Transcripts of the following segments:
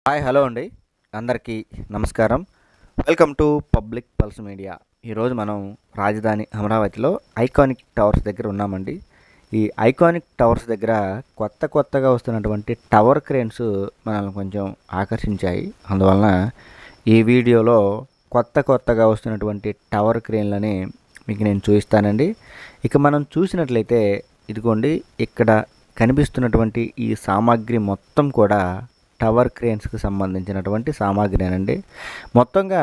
Hi hello అండి. అందరికీ నమస్కారం. Welcome to public pulse media. ఈరోజు మనం రాజధాని అమరావతిలో ఐకానిక్ టవర్స్ దగ్గర ఉన్నామండి. ఈ ఐకానిక్ టవర్స్ దగ్గర కొత్తగా వస్తున్నటువంటి టవర్ క్రేన్స్ మనల్ని కొంచెం ఆకర్షించాయి. అందువలన ఈ వీడియోలో కొత్తగా వస్తున్నటువంటి టవర్ క్రేన్లని మీకు నేను చూపిస్తానండి. ఇక మనం చూసినట్లయితే ఇదిగోండి, ఇక్కడ కనిపిస్తున్నటువంటి ఈ సామాగ్రి మొత్తం కూడా టవర్ క్రేన్స్కి సంబంధించినటువంటి సామాగ్రినండి. మొత్తంగా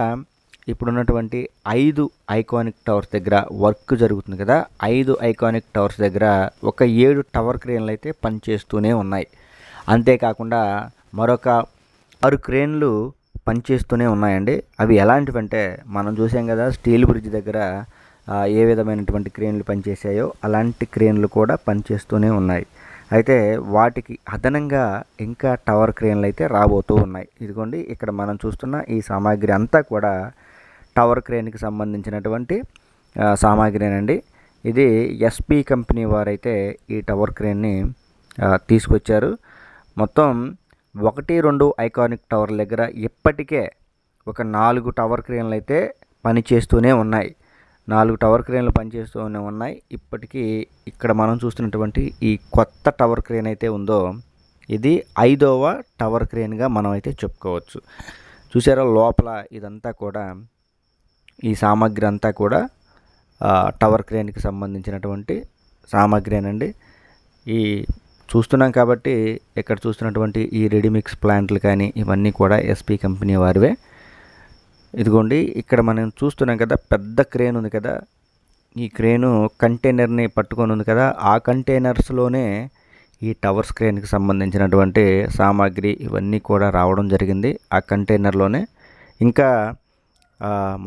ఇప్పుడున్నటువంటి 5 ఐకానిక్ టవర్స్ దగ్గర వర్క్ జరుగుతుంది కదా. 5 ఐకానిక్ టవర్స్ దగ్గర ఒక 7 టవర్ క్రేన్లు అయితే పనిచేస్తూనే ఉన్నాయి. అంతేకాకుండా మరొక 6 క్రేన్లు పనిచేస్తూనే ఉన్నాయండి. అవి ఎలాంటివంటే, మనం చూసాం కదా స్టీల్ బ్రిడ్జ్ దగ్గర ఏ విధమైనటువంటి క్రేన్లు పనిచేసాయో అలాంటి క్రేన్లు కూడా పనిచేస్తూనే ఉన్నాయి. అయితే వాటికి అదనంగా ఇంకా టవర్ క్రేన్లు అయితే రాబోతూ ఉన్నాయి. ఇదిగోండి, ఇక్కడ మనం చూస్తున్న ఈ సామాగ్రి అంతా కూడా టవర్ క్రేన్కి సంబంధించినటువంటి సామాగ్రినండి. ఇది ఎస్పీ కంపెనీ వారైతే ఈ టవర్ క్రేన్ని తీసుకొచ్చారు. మొత్తం 1-2 ఐకానిక్ టవర్ దగ్గర ఇప్పటికే ఒక 4 టవర్ క్రేన్లు అయితే పనిచేస్తూనే ఉన్నాయి. 4 టవర్ క్రేన్లు పనిచేస్తూనే ఉన్నాయి. ఇప్పటికీ ఇక్కడ మనం చూస్తున్నటువంటి ఈ కొత్త టవర్ క్రేన్ అయితే ఉందో, ఇది 5వ టవర్ క్రేన్గా మనం అయితే చెప్పుకోవచ్చు. చూసారా, లోపల ఇదంతా కూడా ఈ సామాగ్రి అంతా కూడా టవర్ క్రేన్కి సంబంధించినటువంటి సామాగ్రినండి. ఈ చూస్తున్నాం కాబట్టి ఇక్కడ చూస్తున్నటువంటి ఈ రెడీమిక్స్ ప్లాంట్లు కానీ ఇవన్నీ కూడా ఎస్పీ కంపెనీ వారివే. ఇదిగోండి, ఇక్కడ మనం చూస్తున్నాం కదా, పెద్ద క్రేన్ ఉంది కదా. ఈ క్రేను కంటైనర్ని పట్టుకొని ఉంది కదా. ఆ కంటైనర్స్లోనే ఈ టవర్స్ క్రేన్కి సంబంధించినటువంటి సామాగ్రి ఇవన్నీ కూడా రావడం జరిగింది ఆ కంటైనర్లోనే. ఇంకా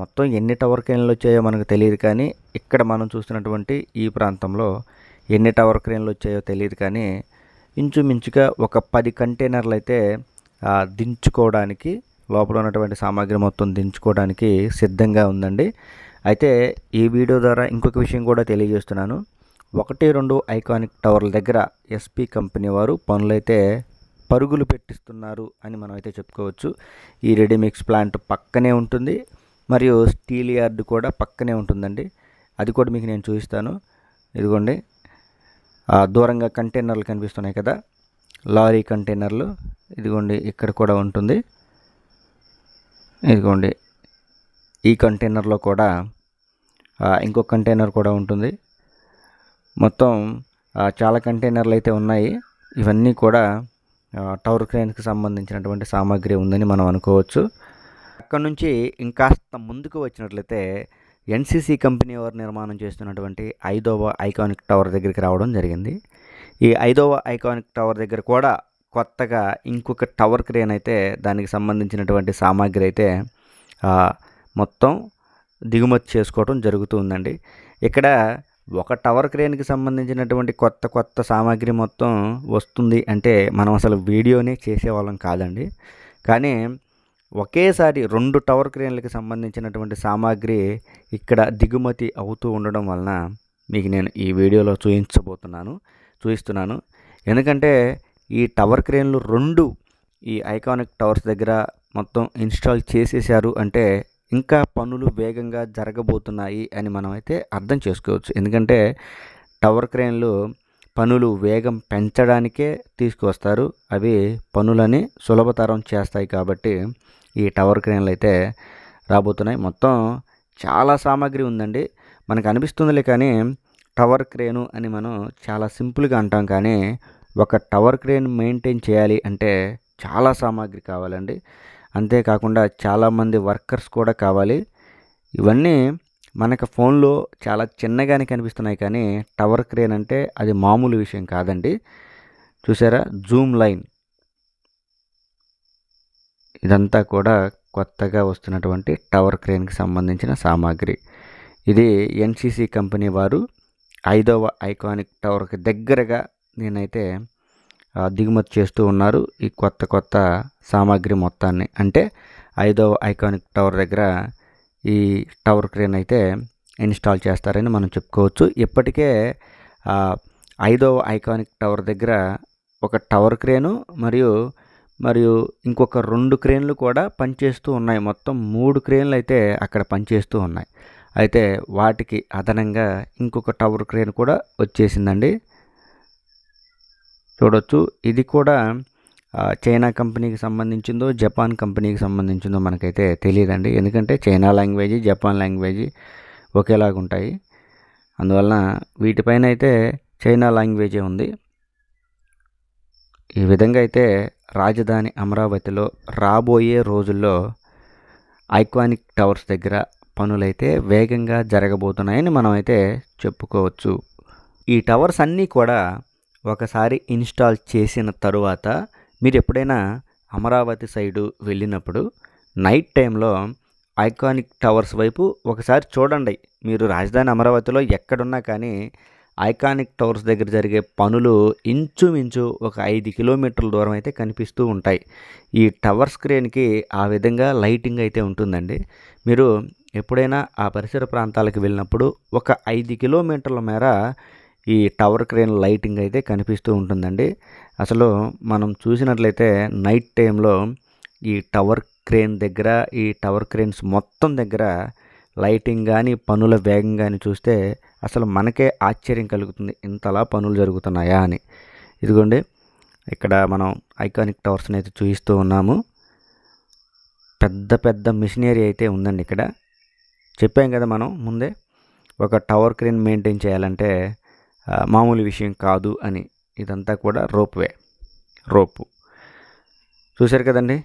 మొత్తం ఎన్ని టవర్ క్రేన్లు వచ్చాయో మనకు తెలియదు, కానీ ఇక్కడ మనం చూస్తున్నటువంటి ఈ ప్రాంతంలో ఎన్ని టవర్ క్రేన్లు వచ్చాయో తెలియదు, కానీ ఇంచుమించుగా ఒక 10 కంటైనర్లు అయితే దించుకోవడానికి, లోపల ఉన్నటువంటి సామాగ్రి మొత్తం దించుకోవడానికి సిద్ధంగా ఉందండి. అయితే ఈ వీడియో ద్వారా ఇంకొక విషయం కూడా తెలియజేస్తున్నాను. 1-2 ఐకానిక్ టవర్ల దగ్గర ఎస్పీ కంపెనీ వారు పనులైతే పరుగులు పెట్టిస్తున్నారు అని మనం అయితే చెప్పుకోవచ్చు. ఈ రెడీమిక్స్ ప్లాంట్ పక్కనే ఉంటుంది, మరియు స్టీల్ యార్డ్ కూడా పక్కనే ఉంటుందండి. అది కూడా మీకు నేను చూపిస్తాను. ఇదిగోండి, దూరంగా కంటైనర్లు కనిపిస్తున్నాయి కదా, లారీ కంటైనర్లు. ఇదిగోండి, ఇక్కడ కూడా ఉంటుంది. ఇదిగోండి, ఈ కంటైనర్లో కూడా ఇంకొక కంటైనర్ కూడా ఉంటుంది. మొత్తం చాలా కంటైనర్లు అయితే ఉన్నాయి. ఇవన్నీ కూడా టవర్ క్రేన్కి సంబంధించినటువంటి సామాగ్రి ఉందని మనం అనుకోవచ్చు. అక్కడ నుంచి ఇంకాస్త ముందుకు వచ్చినట్లయితే ఎన్సీసీ కంపెనీ వారు నిర్మాణం చేస్తున్నటువంటి 5వ ఐకానిక్ టవర్ దగ్గరికి రావడం జరిగింది. ఈ 5వ ఐకానిక్ టవర్ దగ్గర కూడా కొత్తగా ఇంకొక టవర్ క్రేన్ అయితే, దానికి సంబంధించినటువంటి సామాగ్రి అయితే మొత్తం దిగుమతి చేసుకోవడం జరుగుతుందండి. ఇక్కడ ఒక టవర్ క్రేన్కి సంబంధించినటువంటి కొత్త సామాగ్రి మొత్తం వస్తుంది అంటే మనం అసలు వీడియోనే చేసేవాళ్ళం కాదండి. కానీ ఒకేసారి 2 టవర్ క్రేన్లకి సంబంధించినటువంటి సామాగ్రి ఇక్కడ దిగుమతి అవుతూ ఉండడం వలన మీకు నేను ఈ వీడియోలో చూపిస్తున్నాను. ఎందుకంటే ఈ టవర్ క్రేన్లు 2 ఈ ఐకానిక్ టవర్స్ దగ్గర మొత్తం ఇన్స్టాల్ చేసేసారు అంటే ఇంకా పనులు వేగంగా జరగబోతున్నాయి అని మనం అయితే అర్థం చేసుకోవచ్చు. ఎందుకంటే టవర్ క్రేన్లు పనులు వేగం పెంచడానికే తీసుకొస్తారు. అవి పనులని సులభతరం చేస్తాయి కాబట్టి ఈ టవర్ క్రేన్లు అయితే రాబోతున్నాయి. మొత్తం చాలా సామాగ్రి ఉందండి. మనకు అనిపిస్తుందిలే, కానీ టవర్ క్రేను అని మనం చాలా సింపుల్గా అంటాం, కానీ ఒక టవర్ క్రేన్ మెయింటైన్ చేయాలి అంటే చాలా సామాగ్రి కావాలండి. అంతేకాకుండా చాలామంది వర్కర్స్ కూడా కావాలి. ఇవన్నీ మనకు ఫోన్లో చాలా చిన్నగానే కనిపిస్తున్నాయి, కానీ టవర్ క్రేన్ అంటే అది మామూలు విషయం కాదండి. చూసారా, జూమ్ లైన్, ఇదంతా కూడా కొత్తగా వస్తున్నటువంటి టవర్ క్రేన్కి సంబంధించిన సామాగ్రి. ఇది ఎన్సీసీ కంపెనీ వారు 5వ ఐకానిక్ టవర్కి దగ్గరగా నేనైతే దిగుమతి చేస్తూ ఉన్నారు ఈ కొత్త సామాగ్రి మొత్తాన్ని. అంటే 5వ ఐకానిక్ టవర్ దగ్గర ఈ టవర్ క్రేన్ అయితే ఇన్స్టాల్ చేస్తారని మనం చెప్పుకోవచ్చు. ఇప్పటికే 5వ ఐకానిక్ టవర్ దగ్గర ఒక టవర్ క్రేను మరియు మరియు ఇంకొక 2 క్రేన్లు కూడా పనిచేస్తూ ఉన్నాయి. మొత్తం 3 క్రేన్లు అయితే అక్కడ పనిచేస్తూ ఉన్నాయి. అయితే వాటికి అదనంగా ఇంకొక టవర్ క్రేన్ కూడా వచ్చేసిందండి. చూడొచ్చు. ఇది కూడా చైనా కంపెనీకి సంబంధించిందో, జపాన్ కంపెనీకి సంబంధించిందో మనకైతే తెలియదండి. ఎందుకంటే చైనా లాంగ్వేజ్, జపాన్ లాంగ్వేజ్ ఒకేలాగా ఉంటాయి. అందువలన వీటిపైన అయితే చైనా లాంగ్వేజే ఉంది. ఈ విధంగా అయితే రాజధాని అమరావతిలో రాబోయే రోజుల్లో ఐకానిక్ టవర్స్ దగ్గర పనులైతే వేగంగా జరగబోతున్నాయని మనం అయితే చెప్పుకోవచ్చు. ఈ టవర్స్ అన్నీ కూడా ఒకసారి ఇన్స్టాల్ చేసిన తరువాత మీరు ఎప్పుడైనా అమరావతి సైడు వెళ్ళినప్పుడు నైట్ టైంలో ఐకానిక్ టవర్స్ వైపు ఒకసారి చూడండి. మీరు రాజధాని అమరావతిలో ఎక్కడున్నా కానీ ఐకానిక్ టవర్స్ దగ్గర జరిగే పనులు ఇంచుమించు ఒక 5 కిలోమీటర్ల దూరం అయితే కనిపిస్తూ ఉంటాయి. ఈ టవర్ స్క్రీన్కి ఆ విధంగా లైటింగ్ అయితే ఉంటుందండి. మీరు ఎప్పుడైనా ఆ పరిసర ప్రాంతాలకు వెళ్ళినప్పుడు ఒక 5 కిలోమీటర్ల మేర ఈ టవర్ క్రేన్ లైటింగ్ అయితే కనిపిస్తూ ఉంటుందండి. అసలు మనం చూసినట్లయితే నైట్ టైంలో ఈ టవర్ క్రేన్ దగ్గర, ఈ టవర్ క్రేన్స్ మొత్తం దగ్గర లైటింగ్ కానీ, పనుల వేగం కానీ చూస్తే అసలు మనకే ఆశ్చర్యం కలుగుతుంది. ఇంతలా పనులు జరుగుతున్నాయా అని. ఇదిగోండి, ఇక్కడ మనం ఐకానిక్ టవర్స్ని అయితే చూపిస్తూ ఉన్నాము. పెద్ద పెద్ద మిషనరీ అయితే ఉందండి ఇక్కడ. చెప్పాం కదా మనం ముందే, ఒక టవర్ క్రేన్ మెయింటైన్ చేయాలంటే మామూలు విషయం కాదు అని. ఇదంతా కూడా రోపు చూశారు కదండి.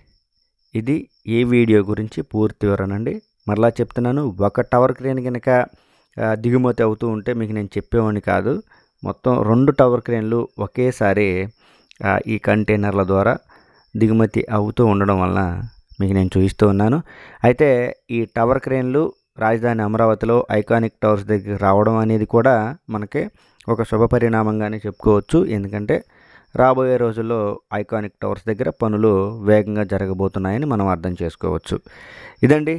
ఇది ఈ వీడియో గురించి పూర్తి వివరణ అండి. మరలా చెప్తున్నాను, ఒక టవర్ క్రేన్ కనుక దిగుమతి అవుతూ ఉంటే మీకు నేను చెప్పేవాడిని కాదు. మొత్తం 2 టవర్ క్రేన్లు ఒకేసారి ఈ కంటైనర్ల ద్వారా దిగుమతి అవుతూ ఉండడం వలన మీకు నేను చూపిస్తూ ఉన్నాను. అయితే ఈ టవర్ క్రేన్లు రాజధాని అమరావతిలో ఐకానిక్ టవర్స్ దగ్గర రావడం అనేది కూడా మనకి ఒక శుభ పరిణామంగానే చెప్పుకోవచ్చు. ఎందుకంటే రాబోయే రోజుల్లో ఐకానిక్ టవర్స్ దగ్గర పనులు వేగంగా జరగబోతున్నాయని మనం అర్థం చేసుకోవచ్చు. ఇదండి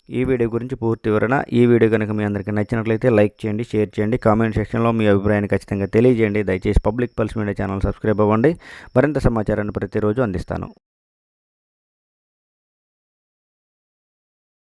ఈ వీడియో గురించి పూర్తి వివరణ. ఈ వీడియో కనుక మీ అందరికీ నచ్చినట్లయితే లైక్ చేయండి, షేర్ చేయండి, కామెంట్ సెక్షన్లో మీ అభిప్రాయాన్ని ఖచ్చితంగా తెలియజేయండి. దయచేసి public pulse media channel subscribe అవ్వండి. మరింత సమాచారాన్ని ప్రతిరోజు అందిస్తాను.